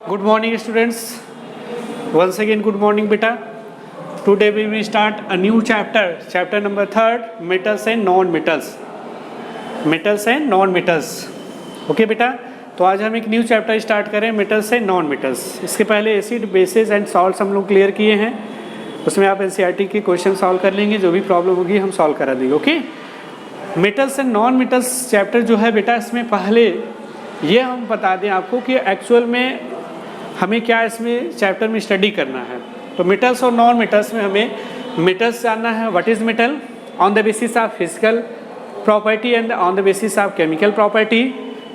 Good morning students. Once again good morning beta. Today we will start a new chapter number 3, metals and non-metals. Metals and non-metals. Okay बेटा, तो आज हम एक new chapter start करें metals and non metals. इसके पहले acid basis and salts हम लोग क्लियर किए हैं, उसमें आप एनसीईआरटी के क्वेश्चन सॉल्व कर लेंगे, जो भी प्रॉब्लम होगी हम सॉल्व करा देंगे। Okay, metals and non metals chapter जो है बेटा, इसमें पहले ये हम बता दें आपको कि एक्चुअल में हमें क्या इसमें चैप्टर में स्टडी करना है। तो मेटल्स और नॉन मेटल्स में हमें मेटल्स जानना है, what is metal on the basis of physical property and on the basis of chemical property,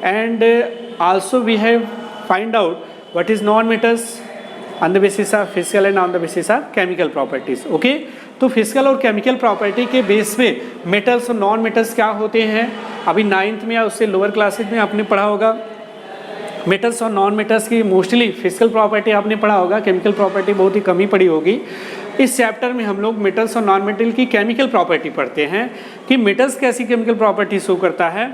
and also we have find out what is non metals on the basis of physical and on the basis of chemical properties. Okay, तो physical और chemical property के base पे metals और non metals क्या होते हैं, अभी 9th में या उससे लोअर क्लासेज में आपने पढ़ा होगा। मेटल्स और नॉन मेटल्स की मोस्टली फिजिकल प्रॉपर्टी आपने पढ़ा होगा, केमिकल प्रॉपर्टी बहुत ही कम ही पढ़ी होगी। इस चैप्टर में हम लोग मेटल्स और नॉन मेटल की केमिकल प्रॉपर्टी पढ़ते हैं कि मेटल्स कैसी केमिकल प्रॉपर्टी शो करता है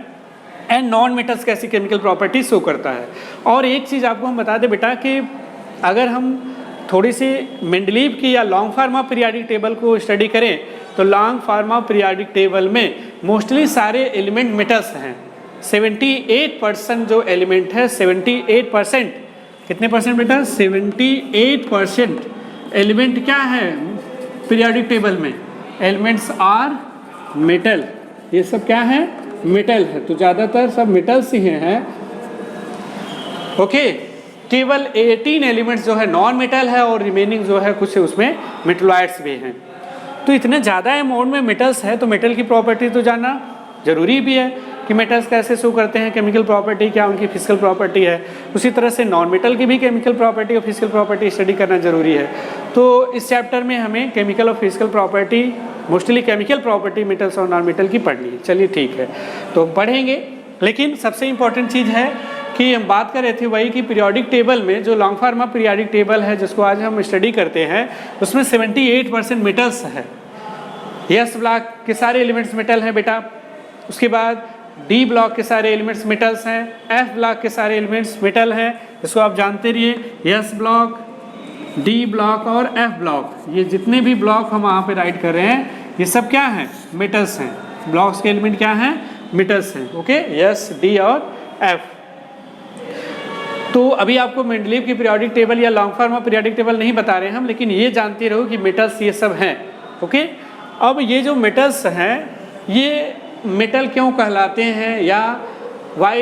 एंड नॉन मेटल्स कैसी केमिकल प्रॉपर्टी शो करता है। और एक चीज़ आपको हम बता दें बेटा कि अगर हम थोड़ी सी मेंडलीव की या लॉन्ग फार्मा पीरियाडिक टेबल को स्टडी करें तो लॉन्ग फार्मा पीरियाडिक टेबल में मोस्टली सारे एलिमेंट मेटल्स हैं। 78% जो एलिमेंट है, 78%, कितने परसेंट बेटा, 78% एलिमेंट क्या है पीरियाडिक टेबल में, एलिमेंट्स आर मेटल, ये सब क्या है, मेटल है। तो ज़्यादातर सब मेटल्स ही हैं। ओके, केवल 18 एलिमेंट्स जो है नॉन मेटल है और रिमेनिंग जो है कुछ उसमें मेटलॉइड्स भी हैं। तो इतने ज़्यादा अमाउंट में मेटल्स है तो मेटल की प्रॉपर्टी तो जानना जरूरी भी है कि मेटल्स कैसे शो करते हैं, केमिकल प्रॉपर्टी क्या उनकी फिजिकल प्रॉपर्टी है। उसी तरह से नॉन मेटल की भी केमिकल प्रॉपर्टी और फिजिकल प्रॉपर्टी स्टडी करना जरूरी है। तो इस चैप्टर में हमें केमिकल और physical property, mostly chemical property metals और नॉन मेटल की पढ़नी है। चलिए ठीक है, तो पढ़ेंगे। लेकिन सबसे इंपॉर्टेंट चीज़ है कि हम बात कर रहे थे वही कि पीरियोडिक टेबल में जो लॉन्ग फार्मा पीरियोडिक टेबल है जिसको आज हम स्टडी करते हैं, उसमें 78% मेटल्स है। एस ब्लॉक के सारे एलिमेंट्स मेटल हैं बेटा। उसके बाद डी ब्लॉक के सारे एलिमेंट्स मेटल्स हैं, एफ ब्लॉक के सारे एलिमेंट्स मेटल हैं, इसको आप जानते रहिए। एस ब्लॉक, डी ब्लॉक और एफ ब्लॉक, ये जितने भी ब्लॉक हम वहाँ पे राइट कर रहे हैं ये सब क्या हैं, मेटल्स हैं। ब्लॉक्स के एलिमेंट क्या हैं, मेटल्स हैं। ओके, एस, डी और एफ। तो अभी आपको मेंडलीव की पीरियोडिक टेबल या लॉन्ग फार्मा पीरियोडिक टेबल नहीं बता रहे हम, लेकिन ये जानते रहो कि मेटल्स ये सब हैं। ओके, अब ये जो मेटल्स हैं ये मेटल क्यों कहलाते हैं या why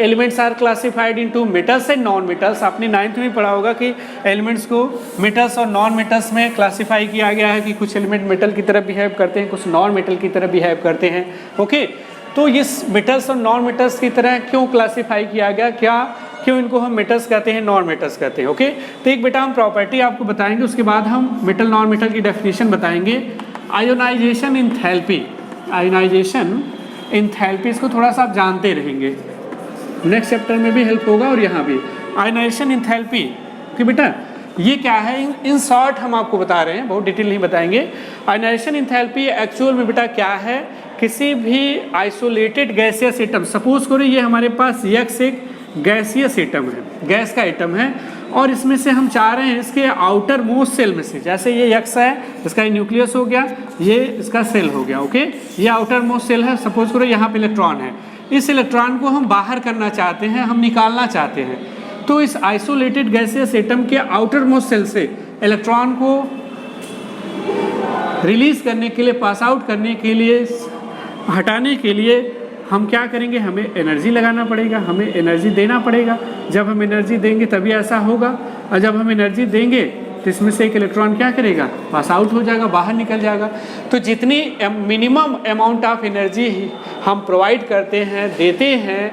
elements are classified into metals and non metals. आपने 9th में पढ़ा होगा कि एलिमेंट्स को मेटल्स और नॉन मेटल्स में क्लासिफाई किया गया है कि कुछ एलिमेंट मेटल की तरह बिहेव करते हैं, कुछ नॉन मेटल की तरह बिहेव करते हैं। ओके, तो इस मेटल्स और नॉन मेटल्स की तरह क्यों क्लासिफाई किया गया, क्यों इनको हम मेटल्स कहते हैं, नॉन मेटल्स कहते हैं। ओके, तो एक बेटा हम प्रॉपर्टी आपको बताएंगे, उसके बाद हम मेटल नॉन मेटल की डेफिनेशन बताएंगे। आयोनाइजेशन इंथैल्पी, आयोनाइजेशन इंथैल्पी, इसको थोड़ा सा आप जानते रहेंगे, नेक्स्ट चैप्टर में भी हेल्प होगा और यहाँ भी। आयोनाइजेशन इंथैल्पी कि बेटा ये क्या है, इन शॉर्ट हम आपको बता रहे हैं, बहुत डिटेल नहीं बताएंगे। आयोनाइजेशन इंथैल्पी एक्चुअल में बेटा क्या है, किसी भी आइसोलेटेड गैसियस एटम, सपोज करो ये हमारे पास यक्स एक गैसियस एटम है, गैस का एटम है, और इसमें से हम चाह रहे हैं इसके आउटर मोस्ट सेल में से, जैसे ये यक्स है, इसका न्यूक्लियस हो गया, ये इसका सेल हो गया। ओके, ये आउटर मोस्ट सेल है, सपोज करो यहाँ पे इलेक्ट्रॉन है, इस इलेक्ट्रॉन को हम बाहर करना चाहते हैं, हम निकालना चाहते हैं। तो इस आइसोलेटेड गैसियस एटम के आउटर मोस्ट सेल से इलेक्ट्रॉन को रिलीज करने के लिए, पास आउट करने के लिए, हटाने के लिए हम क्या करेंगे, हमें एनर्जी लगाना पड़ेगा, हमें एनर्जी देना पड़ेगा। जब हम एनर्जी देंगे तभी ऐसा होगा, और जब हम एनर्जी देंगे तो इसमें से एक इलेक्ट्रॉन क्या करेगा, पास आउट हो जाएगा, बाहर निकल जाएगा। तो जितनी मिनिमम अमाउंट ऑफ एनर्जी हम प्रोवाइड करते हैं, देते हैं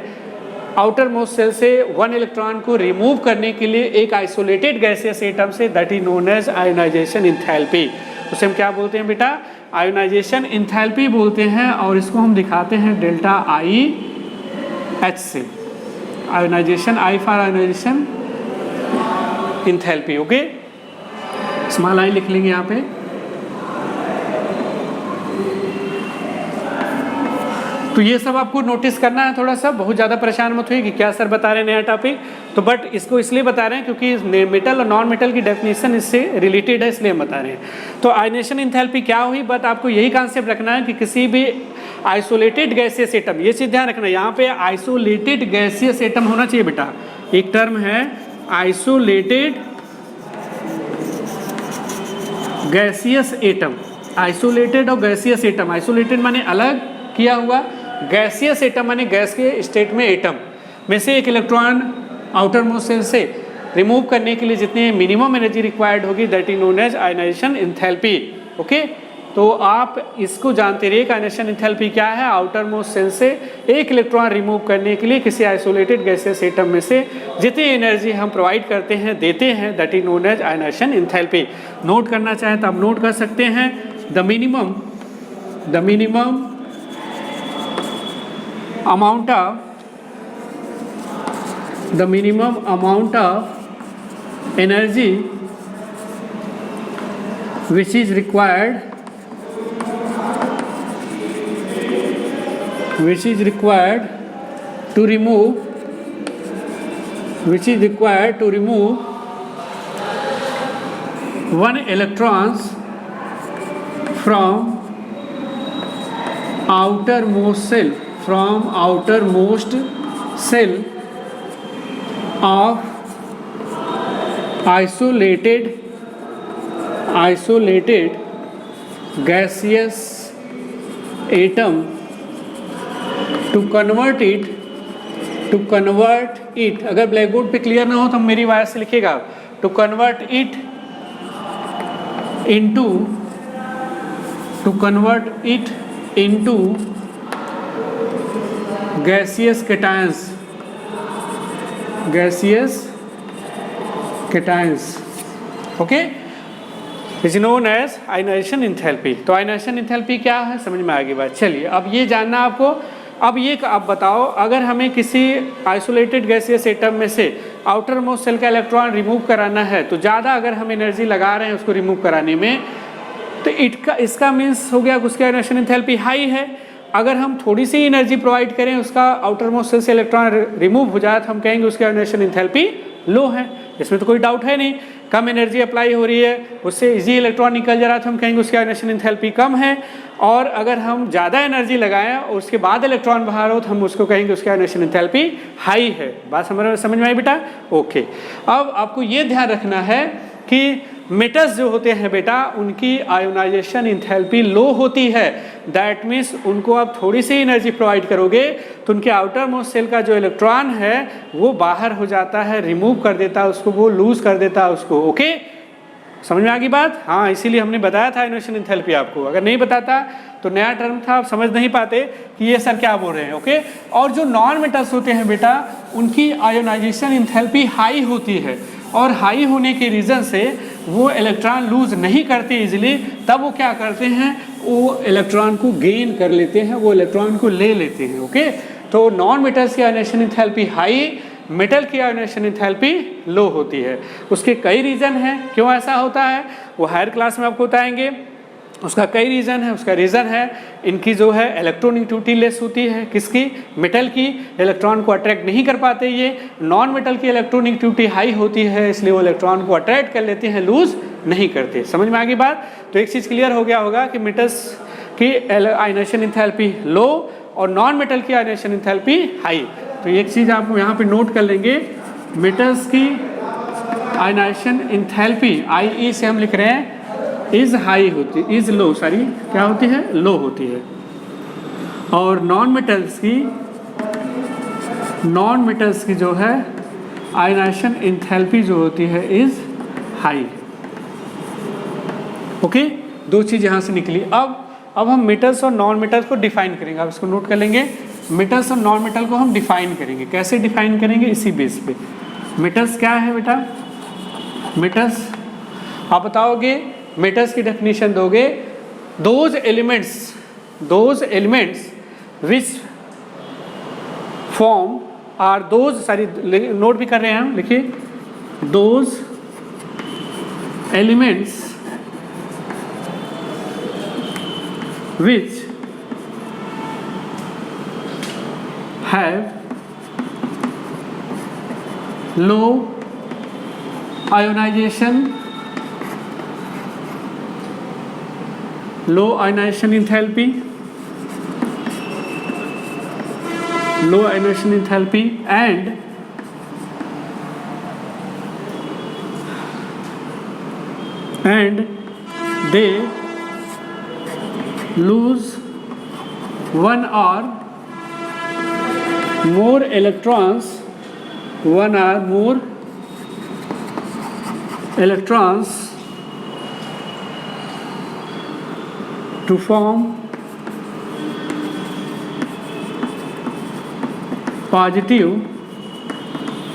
आउटर मोस्ट सेल से वन इलेक्ट्रॉन को रिमूव करने के लिए एक आइसोलेटेड गैसियस एटम से, that is known as ionisation enthalpy. उसे हम क्या बोलते हैं बेटा, आयोनाइजेशन इंथैल्पी बोलते हैं, और इसको हम दिखाते हैं डेल्टा आई एच से, ionisation, I for ionisation enthalpy. Okay, small I लिख लेंगे यहाँ पे। तो ये सब आपको नोटिस करना है थोड़ा सा, बहुत ज़्यादा परेशान मत हुई कि क्या सर बता रहे हैं नया टॉपिक, तो बट इसको इसलिए बता रहे हैं क्योंकि मेटल और नॉन मेटल की डेफिनेशन इससे रिलेटेड है, इसलिए हम बता रहे हैं। तो आयनेशन एंथैल्पी क्या हुई, बट आपको यही कॉन्सेप्ट रखना है कि किसी भी आइसोलेटेड गैसियस एटम, ये चीज़ ध्यान रखना है, यहाँ पे आइसोलेटेड गैसियस एटम होना चाहिए बेटा। एक टर्म है आइसोलेटेड गैसियस एटम, आइसोलेटेड और गैसियस एटम, आइसोलेटेड माने अलग किया हुआ, गैसियस एटम माने गैस के स्टेट में एटम में से एक इलेक्ट्रॉन आउटर मोस्ट शेल से रिमूव करने के लिए जितनी मिनिमम एनर्जी रिक्वायर्ड होगी, that is known as ionisation enthalpy. Okay, तो आप इसको जानते रहिए कि आयनाइजेशन एंथैल्पी क्या है। आउटर मोस्ट शेल से एक इलेक्ट्रॉन रिमूव करने के लिए किसी आइसोलेटेड गैसियस एटम में से जितनी एनर्जी हम प्रोवाइड करते हैं, देते हैं, that is known as ionisation enthalpy. Note करना चाहें तो आप नोट कर सकते हैं, the minimum amount of energy which is required to remove one electrons from outermost cell of isolated gaseous atom to convert it, अगर ब्लैक बोर्ड पे clear ना हो तो मेरी आवाज से लिखिएगा, to convert it into gaseous cations, okay, is known as ionisation enthalpy. तो आयनाइजेशन एंथैल्पी क्या है, समझ में आ गई बात। चलिए अब ये जानना आपको। अब ये आप बताओ, अगर हमें किसी आइसोलेटेड गैसियस एटम में से आउटर मोस्ट सेल का इलेक्ट्रॉन रिमूव कराना है, तो ज़्यादा अगर हम एनर्जी लगा रहे हैं उसको रिमूव कराने में, तो इसका मीन्स हो गया उसकी आयनाइजेशन एंथैल्पी हाई है। अगर हम थोड़ी सी एनर्जी प्रोवाइड करें, उसका आउटर मोस्ट सेल से इलेक्ट्रॉन रिमूव हो जाए, तो हम कहेंगे उसकी आयनाइजेशन एंथैल्पी लो है। इसमें तो कोई डाउट है नहीं। कम एनर्जी अप्लाई हो रही है, उससे इजी इलेक्ट्रॉन निकल जा रहा है, तो हम कहेंगे उसकी आयनाइजेशन एंथैल्पी कम है। और अगर हम ज़्यादा एनर्जी लगाएं और उसके बाद इलेक्ट्रॉन बाहर हो, तो हम उसको कहेंगे उसकी आयनाइजेशन एंथैल्पी हाई है। बात समझ में आई बेटा? ओके। अब आपको ये ध्यान रखना है कि मेटल्स जो होते हैं बेटा, उनकी आयोनाइजेशन एंथैल्पी लो होती है। दैट मीन्स उनको आप थोड़ी सी एनर्जी प्रोवाइड करोगे तो उनके आउटर मोस्ट सेल का जो इलेक्ट्रॉन है वो बाहर हो जाता है, रिमूव कर देता है उसको, वो लूज कर देता है उसको। ओके, समझ में आ गई बात? हाँ, इसीलिए हमने बताया था आयोनाइजेशन एंथैल्पी आपको। अगर नहीं बताता तो नया टर्म था, आप समझ नहीं पाते कि ये सर क्या बोल रहे हैं। ओके, और जो नॉन मेटल्स होते हैं बेटा, उनकी आयोनाइजेशन एंथैल्पी हाई होती है, और हाई होने के रीज़न से वो इलेक्ट्रॉन लूज नहीं करते इजीली। तब वो क्या करते हैं, वो इलेक्ट्रॉन को गेन कर लेते हैं, वो इलेक्ट्रॉन को ले लेते हैं। ओके, तो नॉन मेटल्स की आयनाइजेशन एंथैल्पी हाई, मेटल की आयनाइजेशन एंथैल्पी लो होती है। उसके कई रीज़न हैं क्यों ऐसा होता है, वो हायर क्लास में आपको बताएंगे। उसका कई रीज़न है। उसका रीज़न है इनकी जो है इलेक्ट्रोनेगेटिविटी लेस होती है। किसकी? मेटल की। इलेक्ट्रॉन को अट्रैक्ट नहीं कर पाते ये। नॉन मेटल की इलेक्ट्रोनेगेटिविटी हाई होती है, इसलिए वो इलेक्ट्रॉन को अट्रैक्ट कर लेते हैं, लूज नहीं करते। समझ में आ गई बात? तो एक चीज़ क्लियर हो गया होगा कि मेटल्स की आयनाइजेशन एंथैल्पी लो और नॉन मेटल की आयनाइजेशन एंथैल्पी हाई। तो एक चीज़ आप यहाँ पे नोट कर लेंगे, मेटल्स की आयनाइजेशन एंथैल्पी IE से हम लिख रहे हैं इज हाई होती, इज लो, सॉरी क्या होती है, लो होती है। और नॉन मेटल्स की जो है आयनाइजेशन एंथैल्पी जो होती है इज हाई। ओके, दो चीज़ यहाँ से निकली। अब हम मेटल्स और नॉन मेटल्स को डिफाइन करेंगे। आप इसको नोट कर लेंगे, मेटल्स और नॉन मेटल को हम डिफाइन करेंगे। कैसे डिफाइन करेंगे? इसी बेस पे। मेटल्स क्या है बेटा? मेटल्स आप बताओगे, मेटल्स की डेफिनेशन दोगे, those elements which form are those, sorry note भी कर रहे हैं हम, लिखिए, those elements which have low ionization enthalpy, and they lose one or more electrons to form positive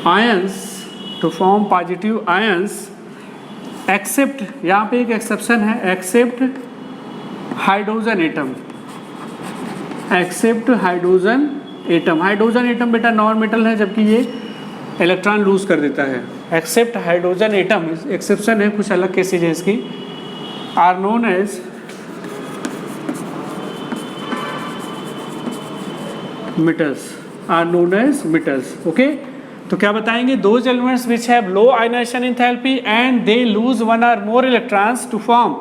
ions, except, यहाँ पे एक एक्सेप्शन है, एक्सेप्ट हाइड्रोजन एटम बेटा नॉन मेटल है, जबकि ये इलेक्ट्रॉन लूज कर देता है। एक्सेप्ट हाइड्रोजन एटम, एक्सेप्शन है, कुछ अलग केसेज है इसकी, are known as metals, okay. तो क्या बताएंगे, those elements which have low ionisation enthalpy and they lose one or more electrons to form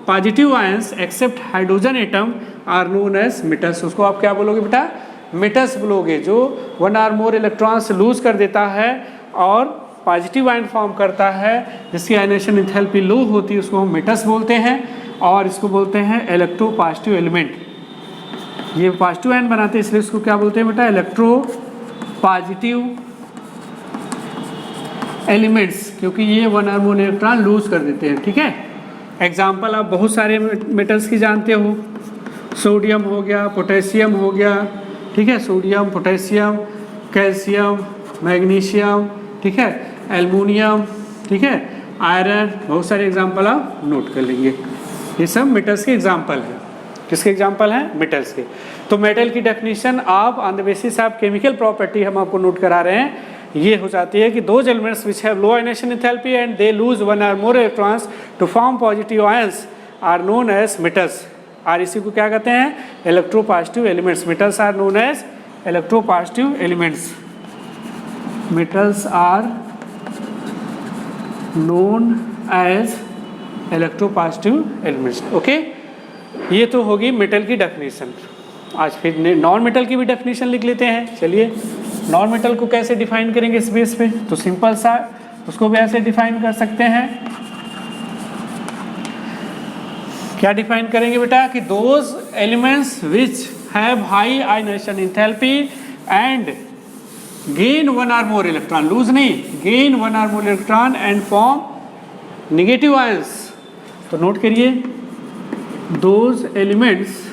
positive ions except hydrogen atom are known as metals. उसको आप क्या बोलोगे बेटा, मेटल्स बोलोगे। जो one or more electrons loose कर देता है और पॉजिटिव आयन फॉर्म करता है, जिसकी आयनाइजेशन एंथैल्पी लो होती है, उसको हम मेटल्स बोलते हैं। और इसको बोलते हैं इलेक्ट्रो पॉजिटिव एलिमेंट। ये पॉजिटिव आयन बनाते हैं, इसलिए इसको क्या बोलते हैं बेटा, इलेक्ट्रो पॉजिटिव एलिमेंट्स, क्योंकि ये one or more electron loose कर देते हैं। ठीक है, एग्जाम्पल आप बहुत सारे मेटल्स की जानते हो, सोडियम हो गया, पोटेशियम हो गया, ठीक है, सोडियम, पोटेशियम, कैल्शियम, मैग्नीशियम, ठीक है, एल्युमिनियम, ठीक है, आयरन, बहुत सारे एग्जाम्पल आप नोट कर लेंगे। ये सब मेटल्स के एग्जाम्पल हैं। किसके एग्जाम्पल हैं, मेटल्स के। तो मेटल की डेफिनेशन आप on the basis of chemical property हम आपको नोट करा रहे हैं, ये हो जाती है कि those elements which have low ionisation enthalpy and they lose one or more electrons to form positive ions are known as metals. और इसी को क्या कहते हैं, electropositive elements. Metals are known as electropositive elements. Metals are known as electropositive elements, okay. ये तो होगी metal की डेफिनेशन। आज फिर नॉन मेटल की भी डेफिनेशन लिख लेते हैं। चलिए, नॉन मेटल को कैसे डिफाइन करेंगे इस बेस पे, तो सिंपल सा उसको भी ऐसे डिफाइन कर सकते हैं। क्या डिफाइन करेंगे बेटा, कि those elements which have high ionization enthalpy and gain one or more electron, lose नहीं, gain one or more electron and form negative ions. तो नोट करिए, those elements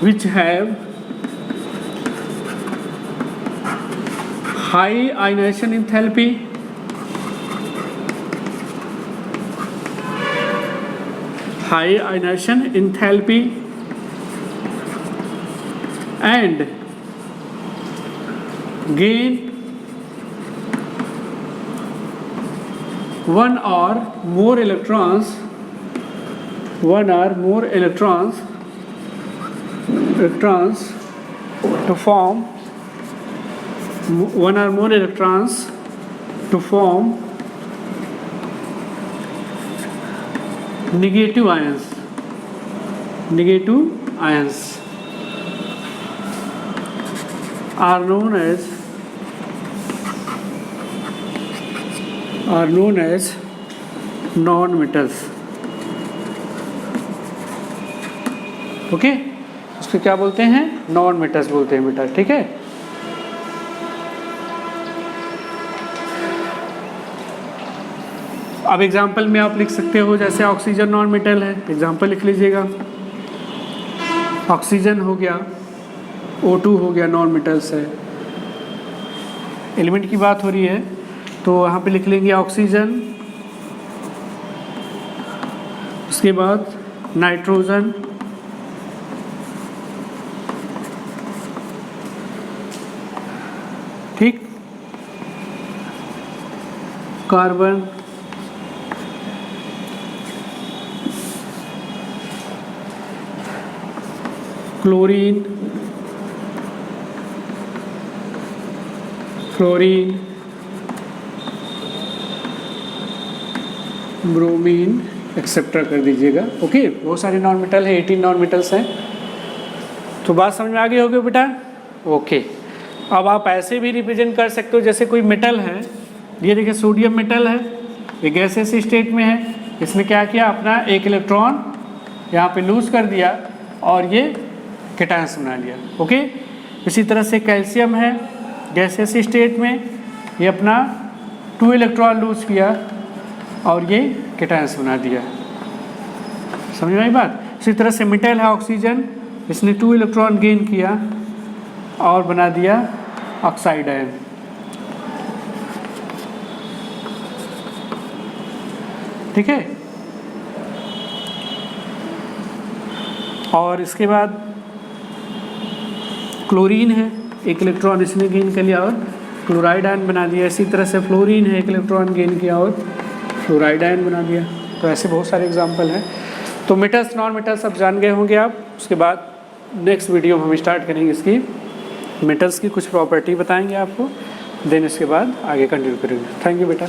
which have high ionization enthalpy and gain one or more electrons to form one or more electrons to form negative ions are known as non-metals, okay. उसको क्या बोलते हैं, non metals बोलते हैं बेटा, ठीक है। अब एग्जाम्पल में आप लिख सकते हो, जैसे ऑक्सीजन नॉन मेटल है, एग्जाम्पल लिख लीजिएगा। ऑक्सीजन हो गया, O2 हो गया, नॉन मेटल्स है। एलिमेंट की बात हो रही है तो यहाँ पे लिख लेंगे ऑक्सीजन, उसके बाद नाइट्रोजन, ठीक, carbon, chlorine, fluorine, bromine etcetera कर दीजिएगा। ओके, बहुत सारे नॉन मेटल है, 18 नॉन मेटल्स हैं। तो बात समझ में आ गई होगी बेटा? ओके, अब आप ऐसे भी रिप्रेजेंट कर सकते हो, जैसे कोई मेटल है, ये देखिए सोडियम मेटल है, ये गैसेस स्टेट में है, इसने क्या किया, अपना एक इलेक्ट्रॉन यहाँ पे लूज कर दिया और ये कैटायंस बना लिया। ओके, इसी तरह से कैल्शियम है गैसेस स्टेट में, ये अपना 2 इलेक्ट्रॉन लूज किया और ये कैटायंस बना दिया। समझ में आई बात? इसी तरह से मेटल है ऑक्सीजन, इसने 2 इलेक्ट्रॉन गेन किया और बना दिया ऑक्साइड आयन। ठीक है, और इसके बाद क्लोरीन है, एक इलेक्ट्रॉन इसने गेन कर लिया और क्लोराइड आयन बना दिया। इसी तरह से फ्लोरीन है, एक इलेक्ट्रॉन गेन किया और फ्लोराइड आयन बना दिया। तो ऐसे बहुत सारे एग्जाम्पल हैं। तो मेटल्स नॉन मेटल्स अब जान गए होंगे आप। उसके बाद नेक्स्ट वीडियो में हम स्टार्ट करेंगे इसकी मेटल्स की कुछ प्रॉपर्टी बताएंगे आपको, देन इसके बाद आगे कंटिन्यू करेंगे। थैंक यू बेटा।